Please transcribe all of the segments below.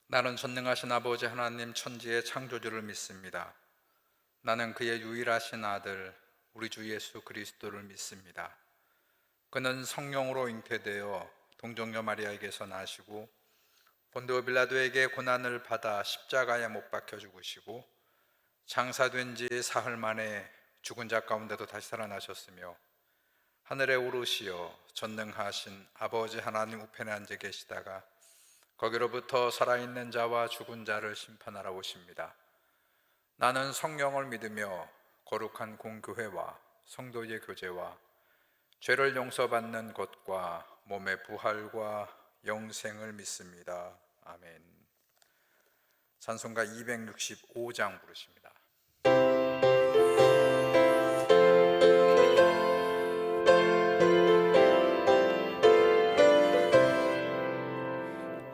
나는 전능하신 아버지 하나님 천지의 창조주를 믿습니다. 나는 그의 유일하신 아들 우리 주 예수 그리스도를 믿습니다. 그는 성령으로 잉태되어 동정녀 마리아에게서 나시고 본디오 빌라도에게 고난을 받아 십자가에 못 박혀 죽으시고 장사된 지 사흘 만에 죽은 자 가운데도 다시 살아나셨으며 하늘에 오르시어 전능하신 아버지 하나님 우편에 앉아 계시다가 거기로부터 살아있는 자와 죽은 자를 심판하러 오십니다. 나는 성령을 믿으며 거룩한 공교회와 성도의 교제와 죄를 용서받는 것과 몸의 부활과 영생을 믿습니다. 아멘. 찬송가 265장 부르십니다.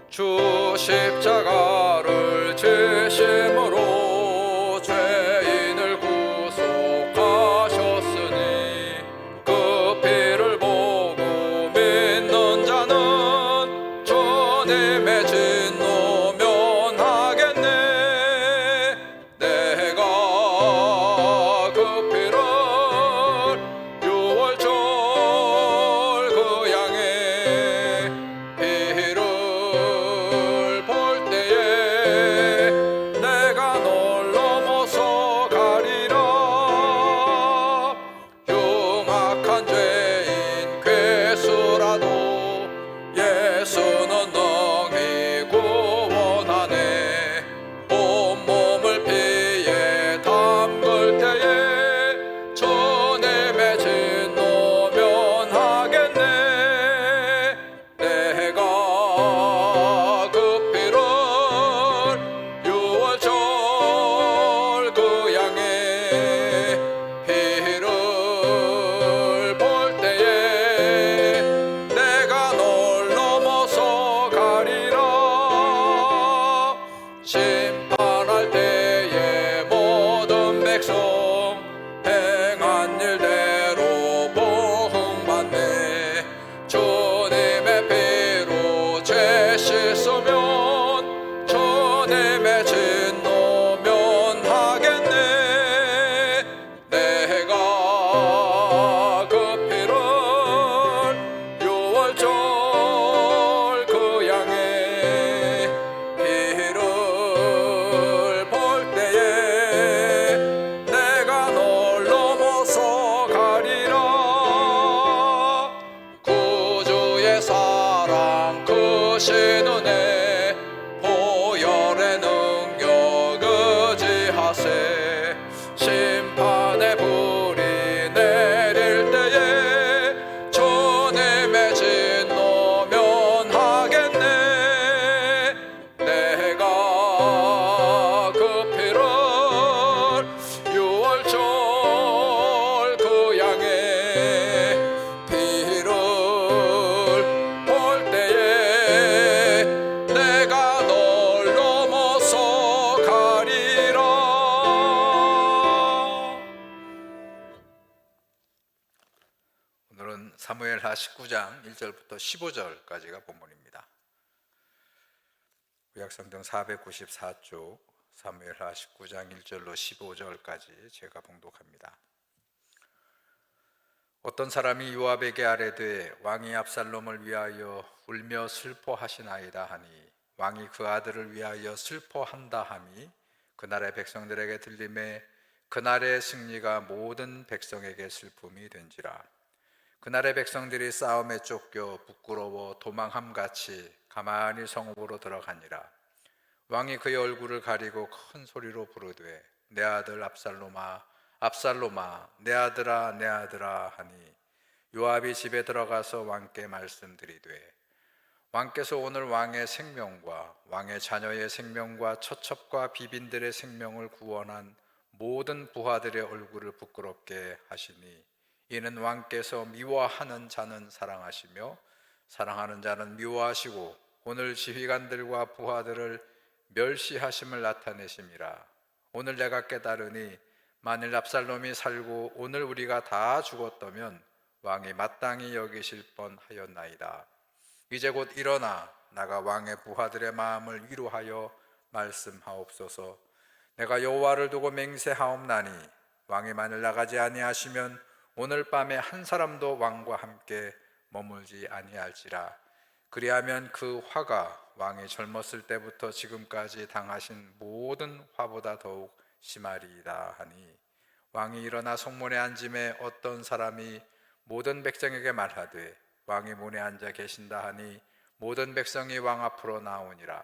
주 십자가를 지심으로 죄인을 구속하셨으니 그 피를 보고 믿는 자는 주님의 진노 면하겠네. 내가 그 피를 유월절 그 양의 피를 볼 때에 내가 널 넘어서 가리라. 흉악한 죄인 괴수라도 예수는 능히 구원하네. 온몸을 피에 담글 때에 주님의 진노 면하겠네. 내가 그 피를 유월절 그 양의 피를 볼 때에 내가 널 넘어서 가리라. 심판할 때에 모든 백성 행한 일대로 보응받네. 주님의 피로 죄 씻으면 주님의 진노 면하겠네. 내가 그 피를 유월절 그 양의 피를 볼 때에 내가 널 넘어서 가리라. 구주의 사랑 크신 은혜 보혈의 능력 의지하세. 심판의 불이 내릴 때에 주님의 진노 면하겠네. 내가 그 피를 유월절 그 양의 피를 볼 때에 내가 널 넘어서 가리라. 오늘은 사무엘하 19장 1절부터 15절까지가 본문입니다. 구약성경 494쪽 사무엘하 19장 1절로 15절까지 제가 봉독합니다. 어떤 사람이 요압에게 아뢰되 왕이 압살롬을 위하여 울며 슬퍼하시나이다 하니 왕이 그 아들을 위하여 슬퍼한다 함이 그날의 백성들에게 들림에 그날의 승리가 모든 백성에게 슬픔이 된지라. 그날의 백성들이 싸움에 쫓겨 부끄러워 도망함같이 가만히 성읍으로 들어가니라. 왕이 그의 얼굴을 가리고 큰 소리로 부르되 내 아들 압살롬아 압살롬아 내 아들아 내 아들아 하니 요압이 집에 들어가서 왕께 말씀드리되 왕께서 오늘 왕의 생명과 왕의 자녀의 생명과 처첩과 비빈들의 생명을 구원한 모든 부하들의 얼굴을 부끄럽게 하시니 이는 왕께서 미워하는 자는 사랑하시며 사랑하는 자는 미워하시고 오늘 지휘관들과 부하들을 멸시하심을 나타내심이라. 오늘 내가 깨달으니 만일 압살롬이 살고 오늘 우리가 다 죽었다면 왕이 마땅히 여기실 뻔하였나이다. 이제 곧 일어나 나가 왕의 부하들의 마음을 위로하여 말씀하옵소서. 내가 여호와를 두고 맹세하옵나니 왕이 만일 나가지 아니하시면 오늘 밤에 한 사람도 왕과 함께 머물지 아니할지라. 그리하면 그 화가 왕이 젊었을 때부터 지금까지 당하신 모든 화보다 더욱 심하리이다 하니, 왕이 일어나 성문에 앉음에 어떤 사람이 모든 백성에게 말하되 왕이 문에 앉아 계신다 하니 모든 백성이 왕 앞으로 나오니라.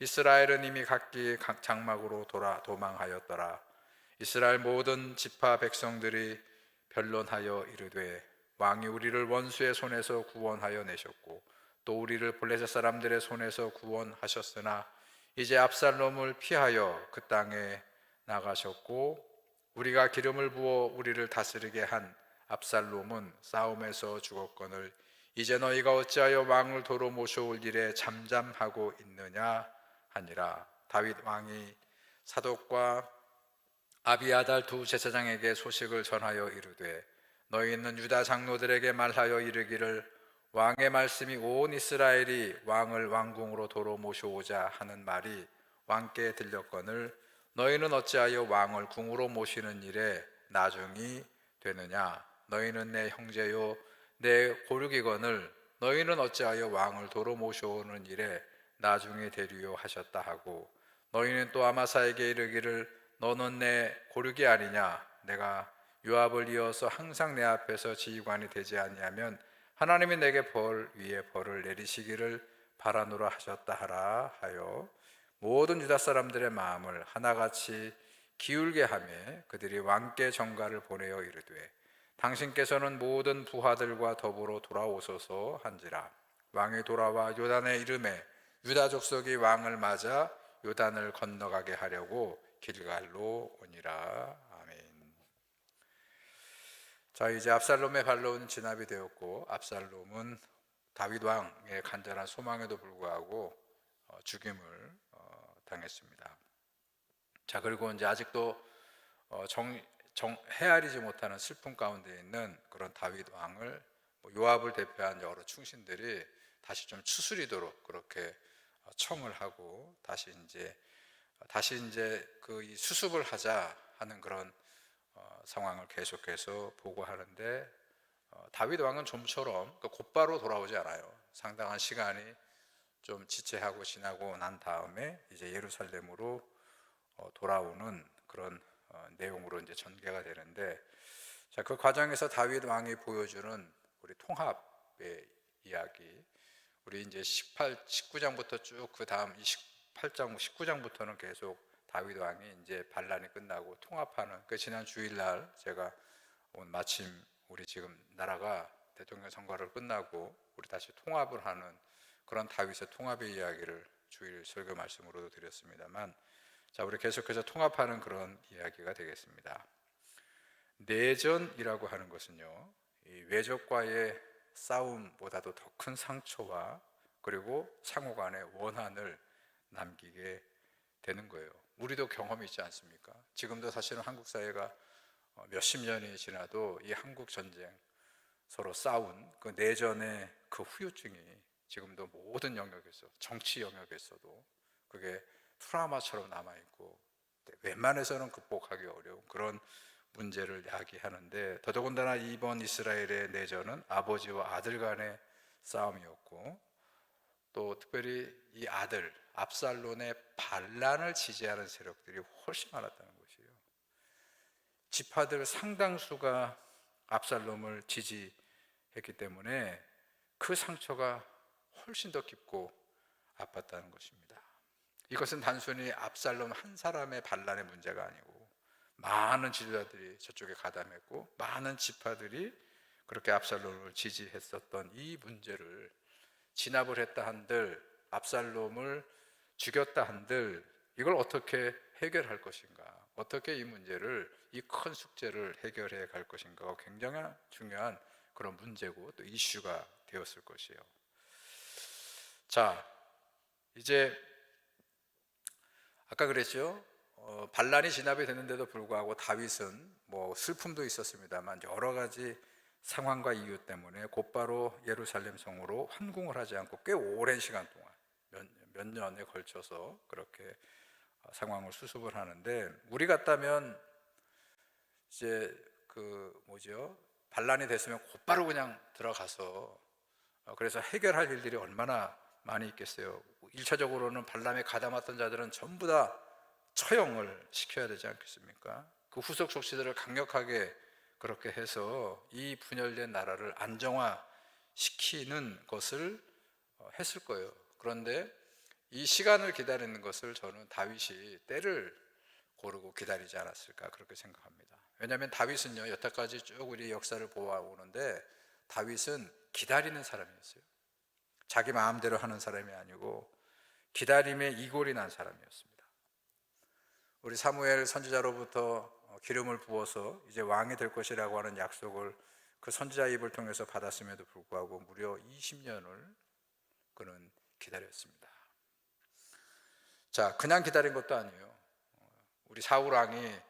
이스라엘은 이미 각기 각 장막으로 도망하였더라. 이스라엘 모든 지파 백성들이 변론하여 이르되 왕이 우리를 원수의 손에서 구원하여 내셨고 또 우리를 블레셋 사람들의 손에서 구원하셨으나 이제 압살롬을 피하여 그 땅에 나가셨고 우리가 기름을 부어 우리를 다스리게 한 압살롬은 싸움에서 죽었거늘 이제 너희가 어찌하여 왕을 도로 모셔올 일에 잠잠하고 있느냐 하니라. 다윗 왕이 사독과 아비아달 두 제사장에게 소식을 전하여 이르되 너희는 유다 장로들에게 말하여 이르기를 왕의 말씀이 온 이스라엘이 왕을 왕궁으로 도로 모셔오자 하는 말이 왕께 들렸거늘 너희는 어찌하여 왕을 궁으로 모시는 일에 나중이 되느냐. 너희는 내 형제요 내 고륙이거늘 너희는 어찌하여 왕을 도로 모셔오는 일에 나중에 되리요 하셨다 하고, 너희는 또 아마사에게 이르기를 너는 내 고륙이 아니냐. 내가 요압을 이어서 항상 내 앞에서 지휘관이 되지 아니하면 하나님이 내게 벌 위에 벌을 내리시기를 바라노라 하셨다 하라 하여 모든 유다 사람들의 마음을 하나같이 기울게 하며 그들이 왕께 전가를 보내어 이르되 당신께서는 모든 부하들과 더불어 돌아오소서 한지라. 왕이 돌아와 요단에 이르매 유다 족속이 왕을 맞아 요단을 건너가게 하려고 길갈로 오니라. 아멘. 자, 이제 압살롬의 반론은 진압이 되었고 압살롬은 다윗 왕의 간절한 소망에도 불구하고 죽임을 당했습니다. 자, 그리고 이제 아직도 헤아리지 못하는 슬픔 가운데 있는 그런 다윗 왕을 요압을 대표한 여러 충신들이 다시 좀 추스리도록 그렇게 청을 하고 다시 이제 이 수습을 하자 하는 그런 상황을 계속해서 보고하는데 다윗 왕은 좀처럼 곧바로 돌아오지 않아요. 상당한 시간이 좀 지체하고 지나고 난 다음에 이제 예루살렘으로 돌아오는 그런 내용으로 이제 전개가 되는데, 자, 그 과정에서 다윗 왕이 보여주는 우리 통합의 이야기, 우리 이제 19장부터 쭉 그 다음 28장, 19장부터는 계속 다윗 왕이 이제 반란이 끝나고 통합하는 그 지난 주일날 제가 마침 우리 지금 나라가 대통령 선거를 끝나고 우리 다시 통합을 하는 그런 다윗의 통합의 이야기를 주일 설교 말씀으로도 드렸습니다만, 자, 우리 계속해서 통합하는 그런 이야기가 되겠습니다. 내전이라고 하는 것은요, 이 외적과의 싸움보다도 더 큰 상처와 그리고 상호 간의 원한을 남기게 되는 거예요. 우리도 경험이 있지 않습니까? 지금도 사실은 한국 사회가 몇십 년이 지나도 이 한국 전쟁 서로 싸운 그 내전의 그 후유증이 지금도 모든 영역에서, 정치 영역에서도 그게 트라우마처럼 남아있고 웬만해서는 극복하기 어려운 그런 문제를 야기하는데, 더더군다나 이번 이스라엘의 내전은 아버지와 아들 간의 싸움이었고 또 특별히 이 아들 압살롬의 반란을 지지하는 세력들이 훨씬 많았다는 것이에요. 지파들 상당수가 압살롬을 지지했기 때문에 그 상처가 훨씬 더 깊고 아팠다는 것입니다. 이것은 단순히 압살롬 한 사람의 반란의 문제가 아니고 많은 지도자들이 저쪽에 가담했고 많은 지파들이 그렇게 압살롬을 지지했었던 이 문제를 진압을 했다 한들, 압살롬을 죽였다 한들 이걸 어떻게 해결할 것인가, 어떻게 이 문제를, 이 큰 숙제를 해결해 갈 것인가가 굉장히 중요한 그런 문제고 또 이슈가 되었을 것이에요. 자, 이제 아까 그랬죠. 반란이 진압이 됐는데도 불구하고 다윗은 뭐 슬픔도 있었습니다만 여러 가지 상황과 이유 때문에 곧바로 예루살렘 성으로 환궁을 하지 않고 꽤 오랜 시간 동안 몇 년에 걸쳐서 그렇게 상황을 수습을 하는데, 우리 같다면 이제 반란이 됐으면 곧바로 그냥 들어가서 그래서 해결할 일들이 얼마나 많이 있겠어요. 1차적으로는 반란에 가담했던 자들은 전부 다 처형을 시켜야 되지 않겠습니까? 그 후속 조치들을 강력하게 그렇게 해서 이 분열된 나라를 안정화시키는 것을 했을 거예요. 그런데 이 시간을 기다리는 것을 저는 다윗이 때를 고르고 기다리지 않았을까 그렇게 생각합니다. 왜냐하면 다윗은요, 여태까지 쭉 우리 역사를 보아오는데 다윗은 기다리는 사람이었어요. 자기 마음대로 하는 사람이 아니고 기다림의 이골이 난 사람이었습니다. 우리 사무엘 선지자로부터 기름을 부어서 이제 왕이 될 것이라고 하는 약속을 그 선지자 입을 통해서 받았음에도 불구하고 무려 20년을 그는 기다렸습니다. 자, 그냥 기다린 것도 아니에요. 우리 사울 왕이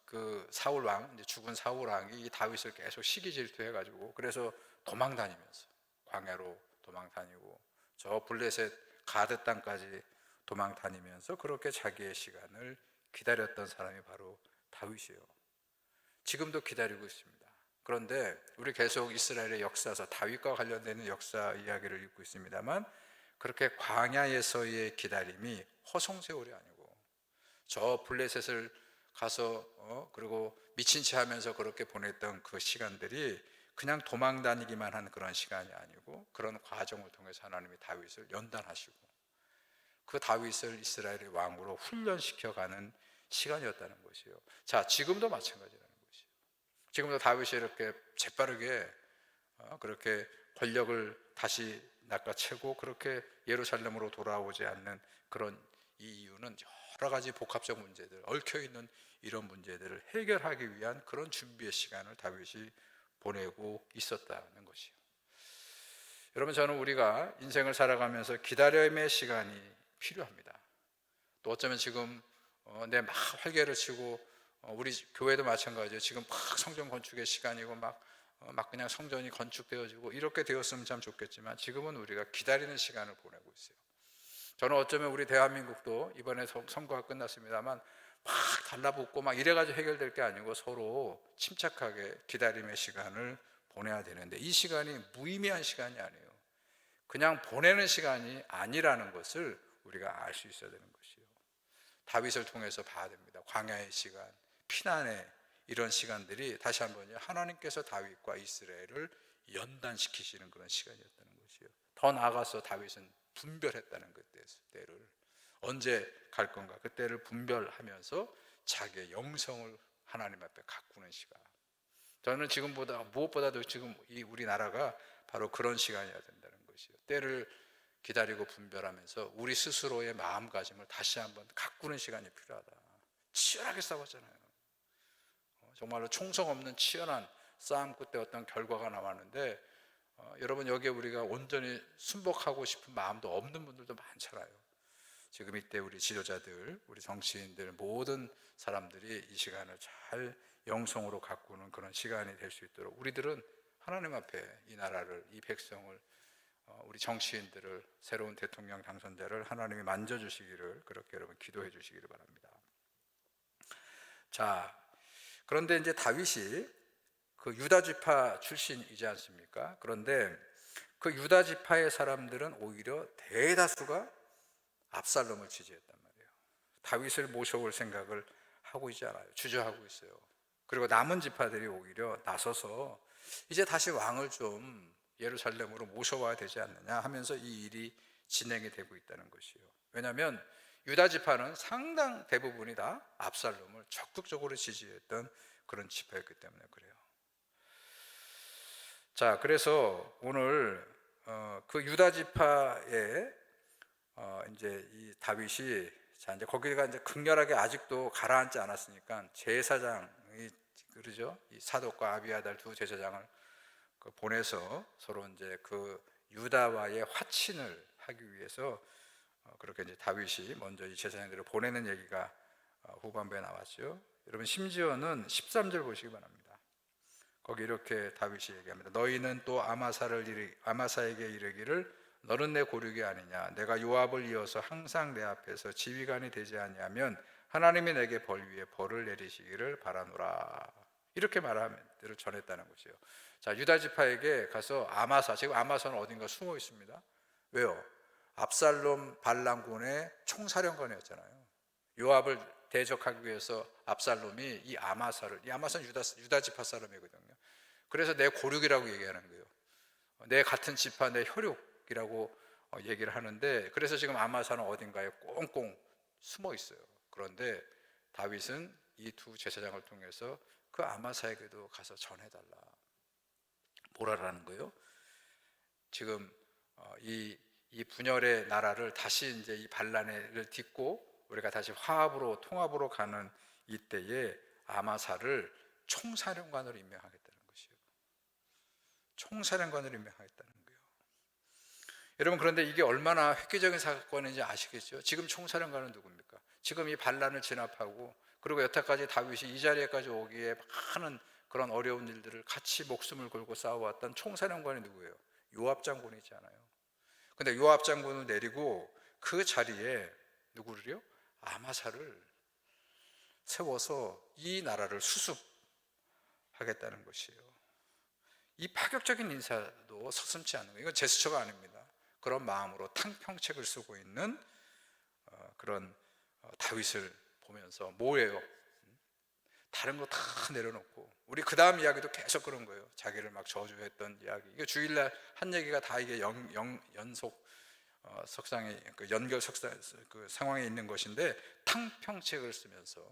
그 사울 왕, 이제 죽은 사울 왕이 이 다윗을 계속 시기 질투해가지고 그래서 도망 다니면서 광야로 도망 다니고 저 블레셋 가드 땅까지 도망 다니면서 그렇게 자기의 시간을 기다렸던 사람이 바로 다윗이에요. 지금도 기다리고 있습니다. 그런데 우리 계속 이스라엘의 역사에서 다윗과 관련되는 역사 이야기를 읽고 있습니다만, 그렇게 광야에서의 기다림이 허송세월이 아니고 저 블레셋을 가서 그리고 미친 채 하면서 그렇게 보냈던 그 시간들이 그냥 도망 다니기만 한 그런 시간이 아니고 그런 과정을 통해서 하나님이 다윗을 연단하시고 그 다윗을 이스라엘의 왕으로 훈련시켜가는 시간이었다는 것이에요. 자, 지금도 마찬가지라는 것이에요. 지금도 다윗이 이렇게 재빠르게 그렇게 권력을 다시 낚아채고 그렇게 예루살렘으로 돌아오지 않는 그런 이 이유는 여러 가지 복합적 문제들, 얽혀있는 이런 문제들을 해결하기 위한 그런 준비의 시간을 다윗이 보내고 있었다는 것이에요. 여러분, 저는 우리가 인생을 살아가면서 기다림의 시간이 필요합니다. 또 어쩌면 지금 내 막 활개를 치고 우리 교회도 마찬가지예요. 지금 막 성전 건축의 시간이고 막 그냥 성전이 건축되어지고 이렇게 되었으면 참 좋겠지만 지금은 우리가 기다리는 시간을 보내고 있어요. 저는 어쩌면 우리 대한민국도 이번에 선거가 끝났습니다만 막 달라붙고 막 이래가지고 해결될 게 아니고 서로 침착하게 기다림의 시간을 보내야 되는데 이 시간이 무의미한 시간이 아니에요. 그냥 보내는 시간이 아니라는 것을 우리가 알 수 있어야 되는 것이에요. 다윗을 통해서 봐야 됩니다. 광야의 시간, 피난의 이런 시간들이 다시 한번요, 하나님께서 다윗과 이스라엘을 연단시키시는 그런 시간이었다는 것이에요. 더 나아가서 다윗은 분별했다는 그때를 언제 갈 건가 그때를 분별하면서 자기의 영성을 하나님 앞에 가꾸는 시간. 저는 지금보다 무엇보다도 지금 이 우리나라가 바로 그런 시간이어야 된다는 것이에요. 때를 기다리고 분별하면서 우리 스스로의 마음가짐을 다시 한번 가꾸는 시간이 필요하다. 치열하게 싸웠잖아요. 정말로 총성 없는 치열한 싸움 끝에 어떤 결과가 나왔는데 여러분, 여기에 우리가 온전히 순복하고 싶은 마음도 없는 분들도 많잖아요. 지금 이때 우리 지도자들, 우리 정치인들, 모든 사람들이 이 시간을 잘 영성으로 가꾸는 그런 시간이 될 수 있도록 우리들은 하나님 앞에 이 나라를, 이 백성을, 우리 정치인들을, 새로운 대통령 당선자를 하나님이 만져주시기를 그렇게 여러분 기도해 주시기를 바랍니다. 자, 그런데 이제 다윗이 그 유다 지파 출신이지 않습니까? 그런데 그 유다 지파의 사람들은 오히려 대다수가 압살롬을 지지했단 말이에요. 다윗을 모셔올 생각을 하고 있지 않아요. 주저하고 있어요. 그리고 남은 지파들이 오히려 나서서 이제 다시 왕을 좀 예루살렘으로 모셔와야 되지 않느냐 하면서 이 일이 진행이 되고 있다는 것이에요. 왜냐하면 유다 지파는 상당 대부분이 다 압살롬을 적극적으로 지지했던 그런 지파였기 때문에 그래요. 자, 그래서 오늘 그 유다 지파의 이제 이 다윗이 자 이제 거기가 이제 극렬하게 아직도 가라앉지 않았으니까 제사장이 그러죠. 이 사독과 아비아달 두 제사장을 보내서 서로 이제 그 유다와의 화친을 하기 위해서 그렇게 이제 다윗이 먼저 이 제사장들을 보내는 얘기가 후반부에 나왔죠. 여러분, 심지어는 13절 보시기 바랍니다. 거기 이렇게 다윗이 얘기합니다. 너희는 또 아마사에게 이르기를 너는 내 고륙이 아니냐. 내가 요압을 이어서 항상 내 앞에서 지휘관이 되지 아니하면 하나님이 내게 벌 위에 벌을 내리시기를 바라노라. 이렇게 말하면 를 전했다는 것이에요. 자, 유다 지파에게 가서 아마사, 지금 아마사는 어딘가 숨어 있습니다. 왜요? 압살롬 반란군의 총사령관이었잖아요. 요압을 대적하기 위해서 압살롬이 이 아마사는 유다 지파 사람이거든요. 그래서 내 고륙이라고 얘기하는 거예요. 내 같은 지파, 내 혈육이라고 얘기를 하는데, 그래서 지금 아마사는 어딘가에 꽁꽁 숨어 있어요. 그런데 다윗은 이 두 제사장을 통해서 그 아마사에게도 가서 전해달라. 뭐라라는 거예요? 지금 이 분열의 나라를 다시 이제 이 반란을 딛고 우리가 다시 화합으로 통합으로 가는 이때에 아마사를 총사령관으로 임명하겠다는 것이에요. 총사령관으로 임명하겠다는 거예요. 여러분, 그런데 이게 얼마나 획기적인 사건인지 아시겠죠? 지금 총사령관은 누굽니까? 지금 이 반란을 진압하고, 그리고 여태까지 다윗이 이 자리에까지 오기에 많은 그런 어려운 일들을 같이 목숨을 걸고 싸워왔던 총사령관이 누구예요? 요압 장군이잖아요. 근데 요압 장군을 내리고 그 자리에 누구를요? 아마사를 세워서 이 나라를 수습하겠다는 것이에요. 이 파격적인 인사도 서슴지 않는 거예요. 이건 제스처가 아닙니다. 그런 마음으로 탕평책을 쓰고 있는 그런 다윗을 보면서 뭐예요? 다른 거 다 내려놓고, 우리 그 다음 이야기도 계속 그런 거예요. 자기를 막 저주했던 이야기. 이게 주일날 한 얘기가 다 이게 연속 석상에, 그 연결 석상 그 상황에 있는 것인데, 탕평책을 쓰면서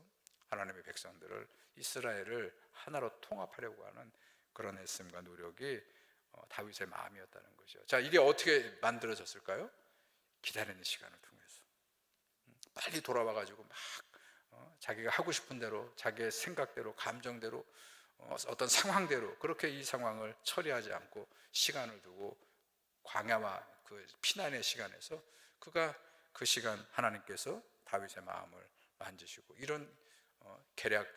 하나님의 백성들을, 이스라엘을 하나로 통합하려고 하는 그런 애씀과 노력이 다윗의 마음이었다는 것이죠. 자, 이게 어떻게 만들어졌을까요? 기다리는 시간을 통해서 빨리 돌아와가지고 막 자기가 하고 싶은 대로, 자기의 생각대로, 감정대로, 어떤 상황대로 그렇게 이 상황을 처리하지 않고 시간을 두고 광야와 그 피난의 시간에서 그가 그 시간 하나님께서 다윗의 마음을 만지시고 이런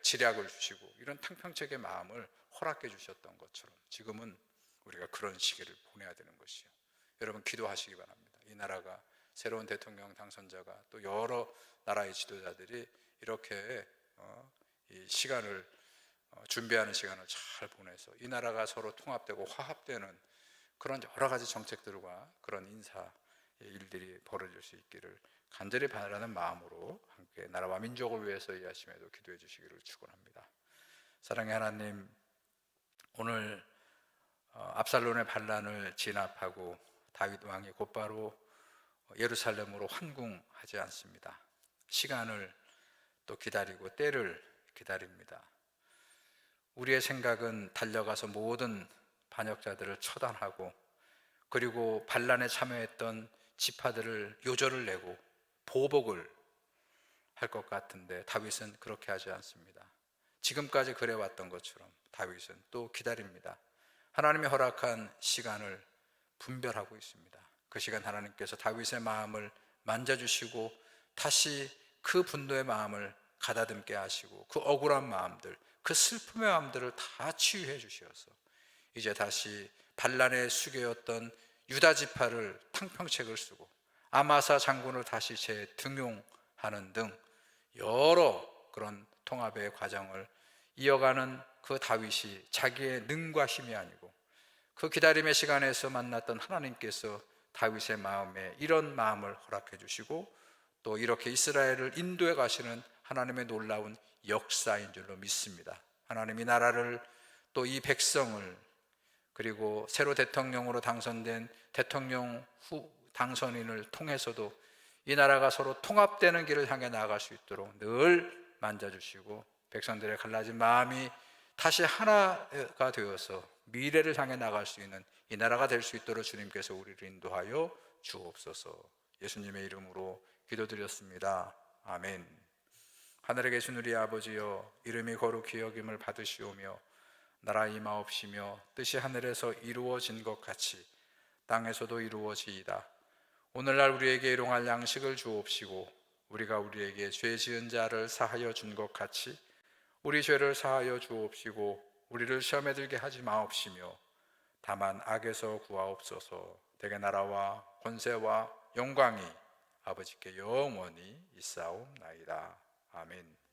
지략을 주시고 이런 탕평책의 마음을 허락해 주셨던 것처럼 지금은 우리가 그런 시기를 보내야 되는 것이요. 여러분, 기도하시기 바랍니다. 이 나라가 새로운 대통령 당선자가 또 여러 나라의 지도자들이 이렇게 이 시간을 준비하는 시간을 잘 보내서 이 나라가 서로 통합되고 화합되는 그런 여러 가지 정책들과 그런 인사 일들이 벌어질 수 있기를 간절히 바라는 마음으로 함께 나라와 민족을 위해서 이 아침에도 기도해 주시기를 축원합니다. 사랑의 하나님, 오늘 압살롬의 반란을 진압하고 다윗 왕이 곧바로 예루살렘으로 환궁하지 않습니다. 시간을 또 기다리고 때를 기다립니다. 우리의 생각은 달려가서 모든 반역자들을 처단하고, 그리고 반란에 참여했던 지파들을 요절을 내고 보복을 할 것 같은데 다윗은 그렇게 하지 않습니다. 지금까지 그래왔던 것처럼 다윗은 또 기다립니다. 하나님이 허락한 시간을 분별하고 있습니다. 그 시간 하나님께서 다윗의 마음을 만져주시고 다시 그 분노의 마음을 가다듬게 하시고 그 억울한 마음들, 그 슬픔의 마음들을 다 치유해 주셔서 이제 다시 반란의 수괴였던 유다 지파를 탕평책을 쓰고 아마사 장군을 다시 재등용하는 등 여러 그런 통합의 과정을 이어가는 그 다윗이 자기의 능과 힘이 아니고 그 기다림의 시간에서 만났던 하나님께서 다윗의 마음에 이런 마음을 허락해 주시고 또 이렇게 이스라엘을 인도해 가시는 하나님의 놀라운 역사인 줄로 믿습니다. 하나님이 나라를 또 이 백성을 그리고 새로 대통령으로 당선된 대통령 후 당선인을 통해서도 이 나라가 서로 통합되는 길을 향해 나아갈 수 있도록 늘 만져주시고 백성들의 갈라진 마음이 다시 하나가 되어서 미래를 향해 나갈 수 있는 이 나라가 될 수 있도록 주님께서 우리를 인도하여 주옵소서. 예수님의 이름으로 기도드렸습니다. 아멘. 하늘에 계신 우리 아버지여, 이름이 거룩히 여김을 받으시오며 나라 임하옵시며 뜻이 하늘에서 이루어진 것 같이 땅에서도 이루어지이다. 오늘날 우리에게 일용할 양식을 주옵시고 우리가 우리에게 죄 지은 자를 사하여 준 것 같이 우리 죄를 사하여 주옵시고 우리를 시험에 들게 하지 마옵시며 다만 악에서 구하옵소서. 대개 나라와 권세와 영광이 아버지께 영원히 있사옵나이다. 아멘.